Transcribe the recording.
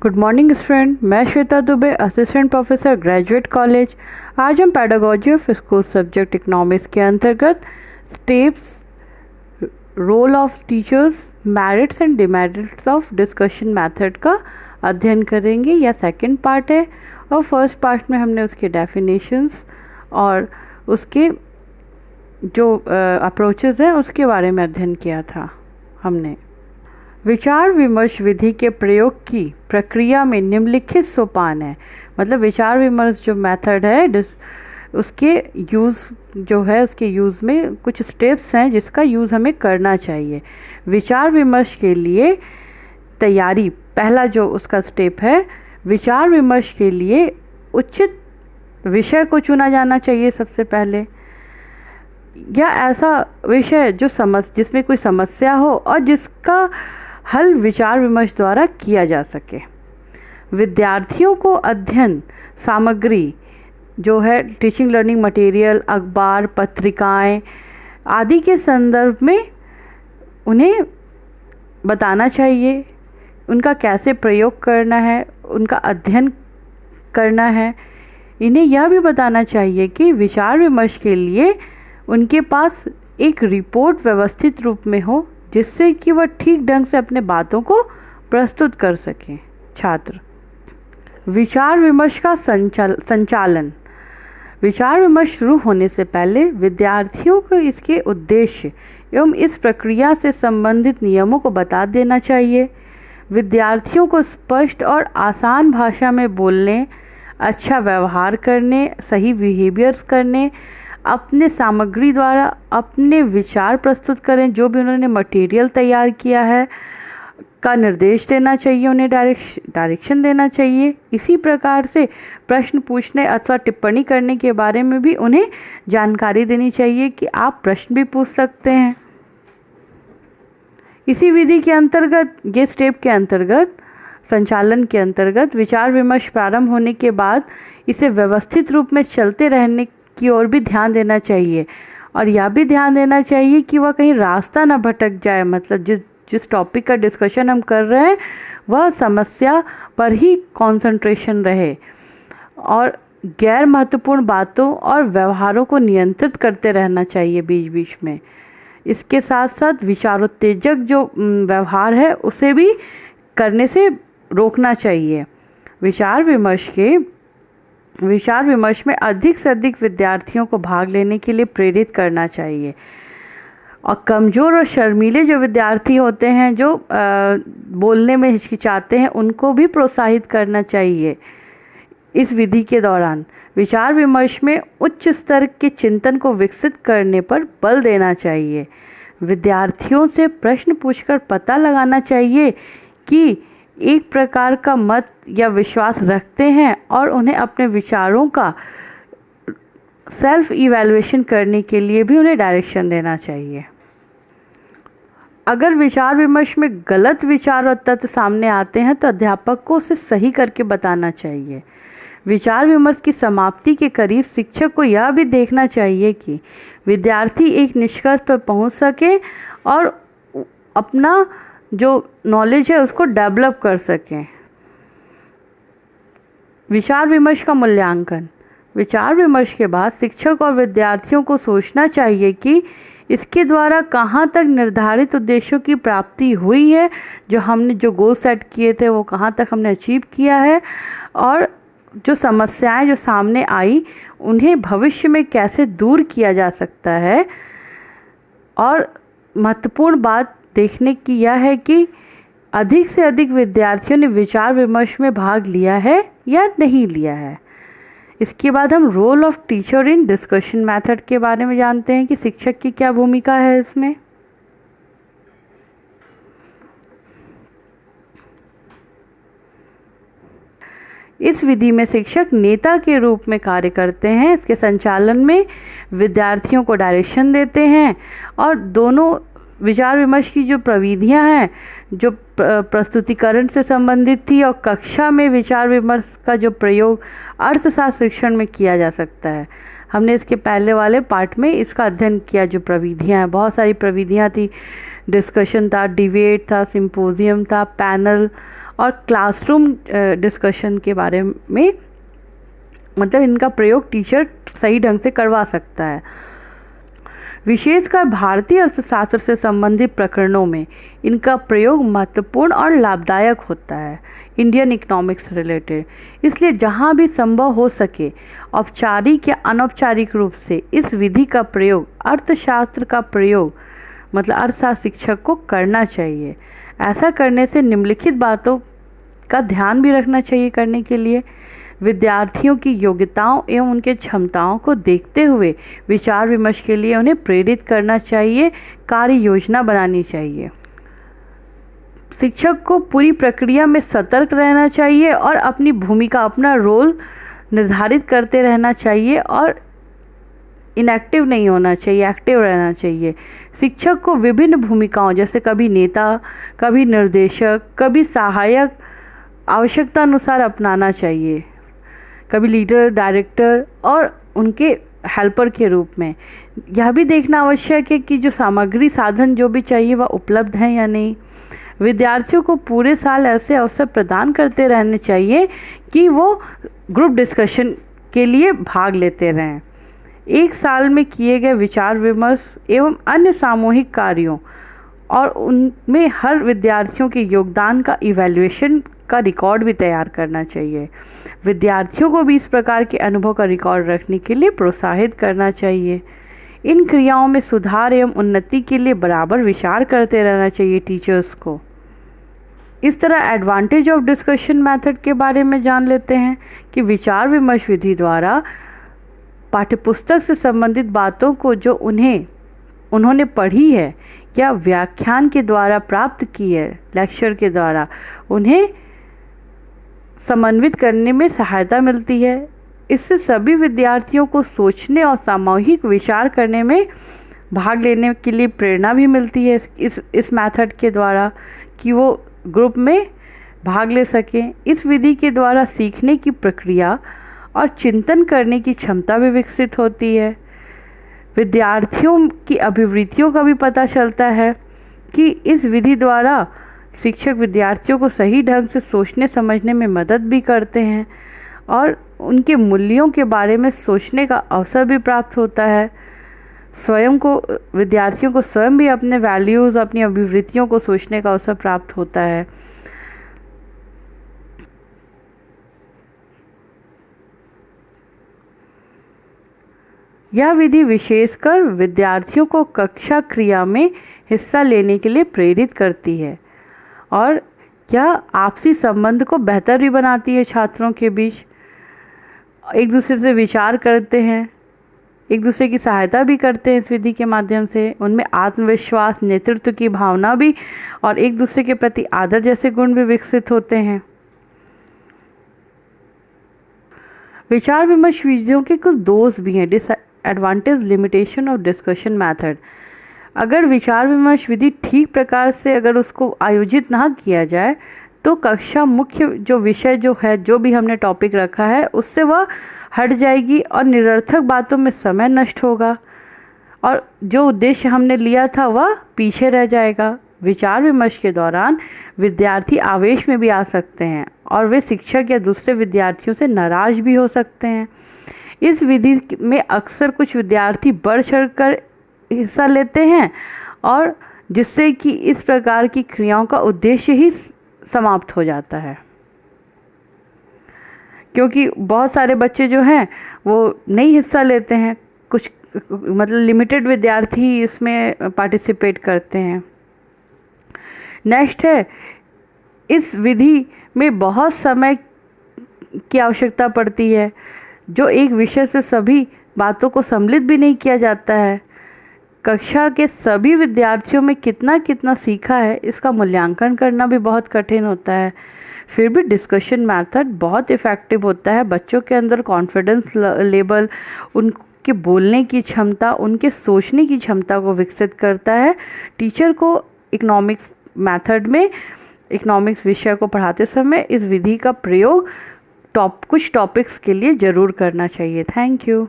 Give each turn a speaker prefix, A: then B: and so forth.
A: Good morning student, मैं Shweta Dubey, assistant professor, graduate college. आज हम pedagogy of school subject economics के अंतर्गत steps, role of teachers, merits and demerits of discussion method का अध्ययन करेंगे। यह सेकंड पार्ट है और फर्स्ट पार्ट में हमने उसके डेफिनेशंस और उसके जो अप्रोचेस हैं उसके बारे में अध्ययन किया था हमने। विचार विमर्श विधि के प्रयोग की प्रक्रिया में निम्नलिखित सोपान है। मतलब विचार विमर्श जो मेथड है उसके यूज़ में कुछ स्टेप्स हैं जिसका यूज़ हमें करना चाहिए। विचार विमर्श के लिए तैयारी, पहला जो उसका स्टेप है, विचार विमर्श के लिए उचित विषय को चुना जाना चाहिए सबसे पहले, या ऐसा विषय जिसमें कोई समस्या हो और जिसका हल विचार विमर्श द्वारा किया जा सके। विद्यार्थियों को अध्ययन सामग्री जो है टीचिंग लर्निंग मटेरियल, अखबार, पत्रिकाएं आदि के संदर्भ में उन्हें बताना चाहिए, उनका कैसे प्रयोग करना है, उनका अध्ययन करना है। इन्हें यह भी बताना चाहिए कि विचार विमर्श के लिए उनके पास एक रिपोर्ट व्यवस्थित रूप में हो जिससे कि वह ठीक ढंग से अपने बातों को प्रस्तुत कर सकें। छात्र विचार विमर्श का संचालन। विचार विमर्श शुरू होने से पहले विद्यार्थियों को इसके उद्देश्य एवं इस प्रक्रिया से संबंधित नियमों को बता देना चाहिए। विद्यार्थियों को स्पष्ट और आसान भाषा में बोलने, अच्छा व्यवहार करने, सही बिहेवियर्स करने, अपने सामग्री द्वारा अपने विचार प्रस्तुत करें, जो भी उन्होंने मटेरियल तैयार किया है का निर्देश देना चाहिए, उन्हें डायरेक्शन देना चाहिए। इसी प्रकार से प्रश्न पूछने अथवा टिप्पणी करने के बारे में भी उन्हें जानकारी देनी चाहिए कि आप प्रश्न भी पूछ सकते हैं। इसी विधि के अंतर्गत, ये स्टेप के अंतर्गत, संचालन के अंतर्गत विचार विमर्श प्रारंभ होने के बाद इसे व्यवस्थित रूप में चलते रहने की ओर भी ध्यान देना चाहिए और यह भी ध्यान देना चाहिए कि वह कहीं रास्ता ना भटक जाए। मतलब जिस टॉपिक का डिस्कशन हम कर रहे हैं वह समस्या पर ही कंसंट्रेशन रहे और गैर महत्वपूर्ण बातों और व्यवहारों को नियंत्रित करते रहना चाहिए बीच बीच में। इसके साथ साथ विचारोत्तेजक जो व्यवहार है उसे भी करने से रोकना चाहिए। विचार विमर्श में अधिक से अधिक विद्यार्थियों को भाग लेने के लिए प्रेरित करना चाहिए और कमज़ोर और शर्मीले जो विद्यार्थी होते हैं, जो बोलने में हिचकिचाते हैं, उनको भी प्रोत्साहित करना चाहिए। इस विधि के दौरान विचार विमर्श में उच्च स्तर के चिंतन को विकसित करने पर बल देना चाहिए। विद्यार्थियों से प्रश्न पूछकर पता लगाना चाहिए कि एक प्रकार का मत या विश्वास रखते हैं और उन्हें अपने विचारों का सेल्फ इवैल्यूएशन करने के लिए भी उन्हें डायरेक्शन देना चाहिए। अगर विचार विमर्श में गलत विचार और तथ्य सामने आते हैं तो अध्यापक को उसे सही करके बताना चाहिए। विचार विमर्श की समाप्ति के करीब शिक्षक को यह भी देखना चाहिए कि विद्यार्थी एक निष्कर्ष पर पहुंच सके और अपना जो नॉलेज है उसको डेवलप कर सकें। विचार विमर्श का मूल्यांकन। विचार विमर्श के बाद शिक्षक और विद्यार्थियों को सोचना चाहिए कि इसके द्वारा कहाँ तक निर्धारित उद्देश्यों की प्राप्ति हुई है, जो गोल सेट किए थे वो कहाँ तक हमने अचीव किया है, और जो समस्याएं जो सामने आई उन्हें भविष्य में कैसे दूर किया जा सकता है। और महत्वपूर्ण बात देखने की यह है कि अधिक से अधिक विद्यार्थियों ने विचार विमर्श में भाग लिया है या नहीं लिया है। इसके बाद हम role of teacher in discussion method के बारे में जानते हैं कि शिक्षक की क्या भूमिका है इसमें। इस विधि में शिक्षक नेता के रूप में कार्य करते हैं। इसके संचालन में विद्यार्थियों को डायरेक्शन देते हैं और दोनों विचार विमर्श की जो प्रविधियां हैं, जो प्रस्तुतिकरण से संबंधित थी, और कक्षा में विचार विमर्श का जो प्रयोग अर्थशास्त्र शिक्षण में किया जा सकता है, हमने इसके पहले वाले पार्ट में इसका अध्ययन किया। जो प्रविधियां हैं, बहुत सारी प्रविधियां थी, डिस्कशन था, डिबेट था, सिंपोजियम था, पैनल और क्लासरूम डिस्कशन के बारे में, मतलब इनका प्रयोग टीचर सही ढंग से करवा सकता है। विशेषकर भारतीय अर्थशास्त्र से संबंधित प्रकरणों में इनका प्रयोग महत्वपूर्ण और लाभदायक होता है, इंडियन इकोनॉमिक्स रिलेटेड। इसलिए जहाँ भी संभव हो सके औपचारिक या अनौपचारिक रूप से इस विधि का प्रयोग, अर्थशास्त्र का प्रयोग मतलब अर्थशास्त्र शिक्षक को करना चाहिए। ऐसा करने से निम्नलिखित बातों का ध्यान भी रखना चाहिए करने के लिए। विद्यार्थियों की योग्यताओं एवं उनके क्षमताओं को देखते हुए विचार विमर्श के लिए उन्हें प्रेरित करना चाहिए, कार्य योजना बनानी चाहिए। शिक्षक को पूरी प्रक्रिया में सतर्क रहना चाहिए और अपनी भूमिका, अपना रोल निर्धारित करते रहना चाहिए और इनएक्टिव नहीं होना चाहिए, एक्टिव रहना चाहिए। शिक्षक को विभिन्न भूमिकाओं जैसे कभी नेता, कभी निर्देशक, कभी सहायक आवश्यकता अनुसार अपनाना चाहिए, कभी लीडर, डायरेक्टर और उनके हेल्पर के रूप में। यह भी देखना आवश्यक है कि जो सामग्री साधन जो भी चाहिए वह उपलब्ध है या नहीं। विद्यार्थियों को पूरे साल ऐसे अवसर प्रदान करते रहने चाहिए कि वो ग्रुप डिस्कशन के लिए भाग लेते रहें। एक साल में किए गए विचार विमर्श एवं अन्य सामूहिक कार्यों और उनमें हर विद्यार्थियों के योगदान का इवैल्यूएशन का रिकॉर्ड भी तैयार करना चाहिए। विद्यार्थियों को भी इस प्रकार के अनुभव का रिकॉर्ड रखने के लिए प्रोत्साहित करना चाहिए। इन क्रियाओं में सुधार एवं उन्नति के लिए बराबर विचार करते रहना चाहिए टीचर्स को। इस तरह एडवांटेज ऑफ डिस्कशन मेथड के बारे में जान लेते हैं कि विचार विमर्श विधि द्वारा पाठ्यपुस्तक से संबंधित बातों को जो उन्होंने पढ़ी है या व्याख्यान के द्वारा प्राप्त की है, लेक्चर के द्वारा, उन्हें समन्वित करने में सहायता मिलती है। इससे सभी विद्यार्थियों को सोचने और सामूहिक विचार करने में भाग लेने के लिए प्रेरणा भी मिलती है इस मेथड के द्वारा कि वो ग्रुप में भाग ले सकें। इस विधि के द्वारा सीखने की प्रक्रिया और चिंतन करने की क्षमता भी विकसित होती है। विद्यार्थियों की अभिवृत्तियों का भी पता चलता है कि इस विधि द्वारा शिक्षक विद्यार्थियों को सही ढंग से सोचने समझने में मदद भी करते हैं और उनके मूल्यों के बारे में सोचने का अवसर भी प्राप्त होता है। विद्यार्थियों को स्वयं भी अपने वैल्यूज़, अपनी अभिवृत्तियों को सोचने का अवसर प्राप्त होता है। यह विधि विशेषकर विद्यार्थियों को कक्षा क्रिया में हिस्सा लेने के लिए प्रेरित करती है और यह आपसी संबंध को बेहतर भी बनाती है। छात्रों के बीच एक दूसरे से विचार करते हैं, एक दूसरे की सहायता भी करते हैं इस विधि के माध्यम से। उनमें आत्मविश्वास, नेतृत्व की भावना भी और एक दूसरे के प्रति आदर जैसे गुण भी विकसित होते हैं। विचार विमर्श विधियों के कुछ दोष भी हैं। Disadvantage limitation of discussion method. अगर विचार विमर्श विधि ठीक प्रकार से अगर उसको आयोजित ना किया जाए तो कक्षा मुख्य जो विषय जो है, जो भी हमने टॉपिक रखा है, उससे वह हट जाएगी और निरर्थक बातों में समय नष्ट होगा और जो उद्देश्य हमने लिया था वह पीछे रह जाएगा। विचार विमर्श के दौरान विद्यार्थी आवेश में भी आ सकते हैं और वे शिक्षक या दूसरे विद्यार्थियों से नाराज भी हो सकते हैं। इस विधि में अक्सर कुछ विद्यार्थी बढ़ चढ़कर हिस्सा लेते हैं और जिससे कि इस प्रकार की क्रियाओं का उद्देश्य ही समाप्त हो जाता है, क्योंकि बहुत सारे बच्चे जो हैं वो नहीं हिस्सा लेते हैं, कुछ मतलब लिमिटेड विद्यार्थी इसमें पार्टिसिपेट करते हैं। नेक्स्ट है, इस विधि में बहुत समय की आवश्यकता पड़ती है, जो एक विषय से सभी बातों को सम्मिलित भी नहीं किया जाता है। कक्षा के सभी विद्यार्थियों में कितना कितना सीखा है इसका मूल्यांकन करना भी बहुत कठिन होता है। फिर भी डिस्कशन मेथड बहुत इफ़ेक्टिव होता है। बच्चों के अंदर कॉन्फिडेंस लेवल, उनके बोलने की क्षमता, उनके सोचने की क्षमता को विकसित करता है। टीचर को इकोनॉमिक्स मेथड में इकोनॉमिक्स विषय को पढ़ाते समय इस विधि का प्रयोग कुछ टॉपिक्स के लिए ज़रूर करना चाहिए। Thank you.